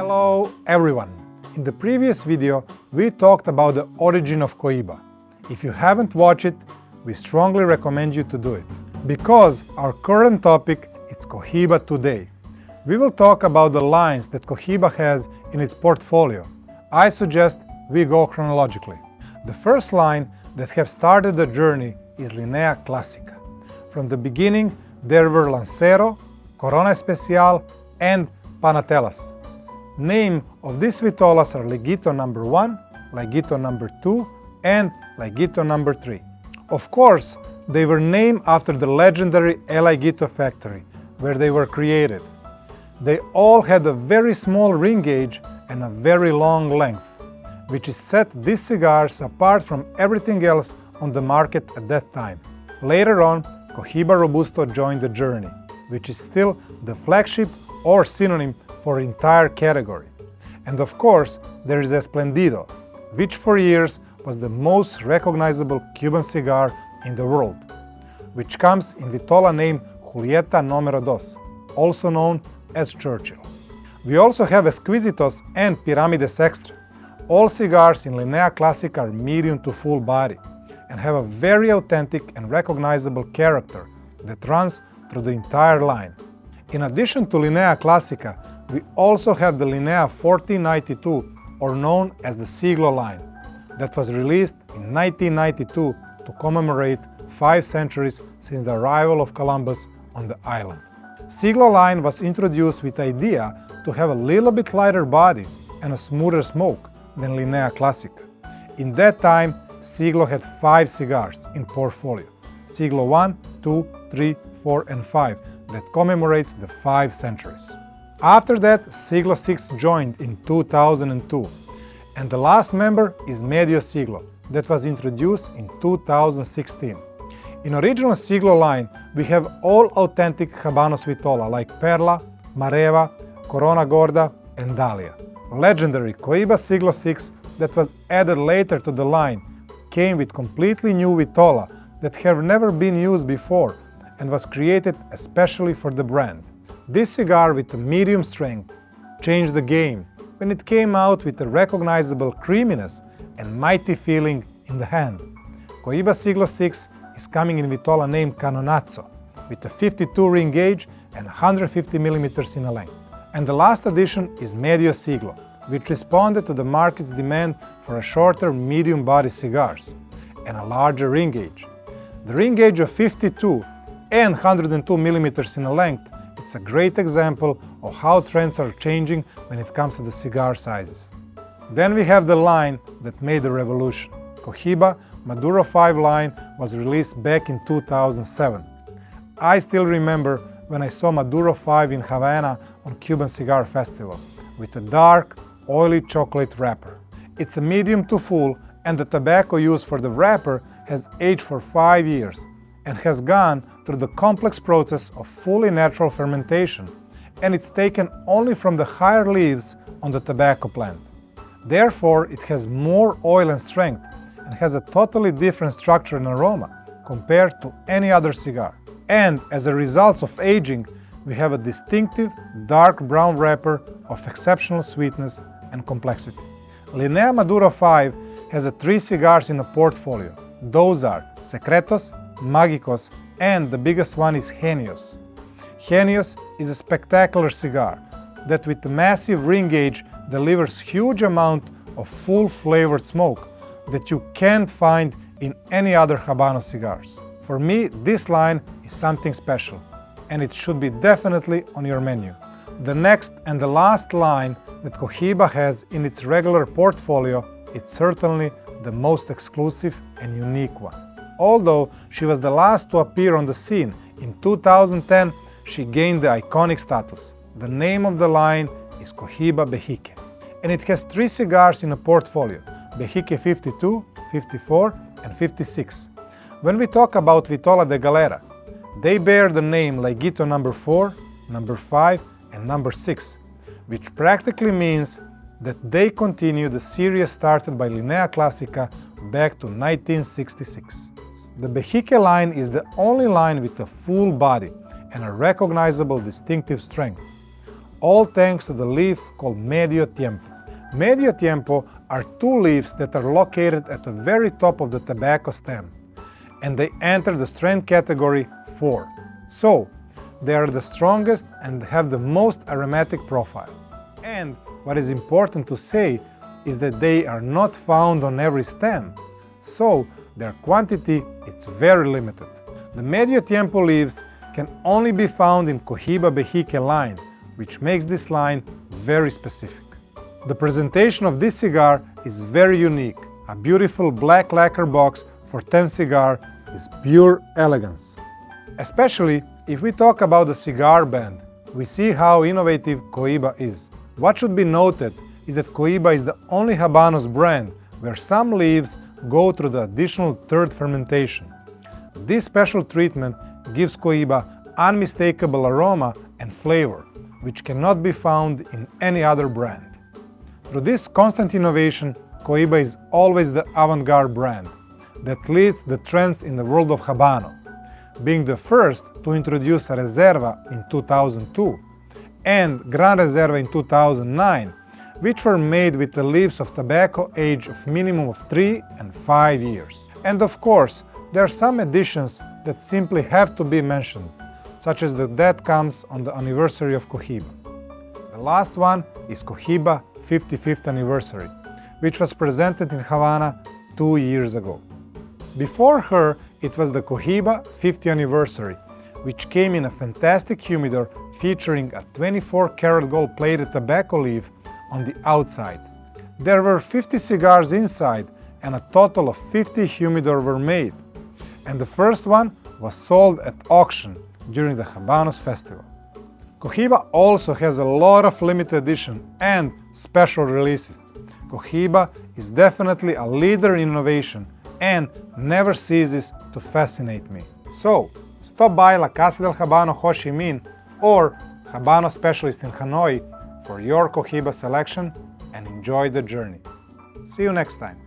Hello everyone! In the previous video, we talked about the origin of Cohiba. If you haven't watched it, we strongly recommend you to do it. Because our current topic is Cohiba today. We will talk about the lines that Cohiba has in its portfolio. I suggest we go chronologically. The first line that have started the journey is Linea Classica. From the beginning, there were Lancero, Corona Especial, and Panatelas. Name of these vitolas are Leggito number 1, Leggito number 2, and Leggito number 3. Of course, they were named after the legendary Leggito factory, where they were created. They all had a very small ring gauge and a very long length, which set these cigars apart from everything else on the market at that time. Later on, Cohiba Robusto joined the journey, which is still the flagship or synonym for the entire category. And of course, there is Esplendido, which for years was the most recognizable Cuban cigar in the world, which comes in vitola named Julieta Número 2, also known as Churchill. We also have Exquisitos and 𝑃IRÁMIDES Extra. All cigars in Linea Classica are medium to full body and have a very authentic and recognizable character that runs through the entire line. In addition to Linea Classica, we also have the Linea 1492, or known as the Siglo line, that was released in 1992 to commemorate 5 centuries since the arrival of Columbus on the island. Siglo line was introduced with the idea to have a little bit lighter body and a smoother smoke than Linea Classica. In that time, Siglo had 5 cigars in portfolio, Siglo 1, 2, 3, 4, and 5, that commemorates the 5 centuries. After that, Siglo 6 joined in 2002, and the last member is Medio Siglo, that was introduced in 2016. In original Siglo line, we have all authentic Habanos vitola like Perla, Mareva, Corona Gorda, and Dahlia. Legendary Cohiba Siglo 6 that was added later to the line came with completely new vitola that have never been used before and was created especially for the brand. This cigar with a medium strength changed the game when it came out with a recognizable creaminess and mighty feeling in the hand. Cohiba Siglo 6 is coming in vitola named Canonazzo with a 52 ring gauge and 150 mm in a length. And the last addition is Medio Siglo, which responded to the market's demand for a shorter medium body cigars and a larger ring gauge. The ring gauge of 52 and 102 mm in a length, it's a great example of how trends are changing when it comes to the cigar sizes. Then we have the line that made the revolution. Cohiba Maduro 5 line was released back in 2007. I still remember when I saw Maduro 5 in Havana on Cuban Cigar Festival with a dark, oily chocolate wrapper. It's a medium to full, and the tobacco used for the wrapper has aged for 5 years and has gone through the complex process of fully natural fermentation, and it's taken only from the higher leaves on the tobacco plant. Therefore, it has more oil and strength and has a totally different structure and aroma compared to any other cigar. And as a result of aging, we have a distinctive dark brown wrapper of exceptional sweetness and complexity. Linea Maduro 5 has 3 cigars in a portfolio. Those are Secretos, Mágicos, and the biggest one is Genios. Genios is a spectacular cigar that with a massive ring gauge delivers huge amount of full flavored smoke that you can't find in any other Habano cigars. For me, this line is something special, and it should be definitely on your menu. The next and the last line that Cohiba has in its regular portfolio is certainly the most exclusive and unique one. Although she was the last to appear on the scene, in 2010 she gained the iconic status. The name of the line is Cohiba Bejique, and it has 3 cigars in a portfolio, Bejique 52, 54, and 56. When we talk about Vitola de Galera, they bear the name Leggito number 4, number 5, and number 6, which practically means that they continue the series started by Linea Classica back to 1966. The Bejique line is the only line with a full body and a recognizable distinctive strength. all thanks to the leaf called medio tiempo. Medio tiempo are two leaves that are located at the very top of the tobacco stem, and they enter the strength category 4. So, they are the strongest and have the most aromatic profile. And what is important to say is that they are not found on every stem, so their quantity is very limited. The medio tiempo leaves can only be found in Cohiba Vehique line, which makes this line very specific. The presentation of this cigar is very unique. A beautiful black lacquer box for 10 cigar is pure elegance. Especially if we talk about the cigar band, we see how innovative Cohiba is. What should be noted is that Cohiba is the only Habanos brand where some leaves go through the additional third fermentation. This special treatment gives Cohiba unmistakable aroma and flavor, which cannot be found in any other brand. Through this constant innovation, Cohiba is always the avant-garde brand that leads the trends in the world of Habano, being the first to introduce a Reserva in 2002 and Gran Reserva in 2009, which were made with the leaves of tobacco age of minimum of 3 and 5 years. And of course, there are some additions that simply have to be mentioned, such as that comes on the anniversary of Cohiba. The last one is Cohiba 55th anniversary, which was presented in Havana 2 years ago. Before her, it was the Cohiba 50th anniversary, which came in a fantastic humidor featuring a 24-karat gold-plated tobacco leaf on the outside. There were 50 cigars inside and a total of 50 humidor were made, and the first one was sold at auction during the Habanos festival. Cohiba also has a lot of limited edition and special releases. Cohiba is definitely a leader in innovation and never ceases to fascinate me. So, stop by La Casa del Habano Ho Chi Minh or Habano Specialist in Hanoi for your Cohiba selection and enjoy the journey. See you next time.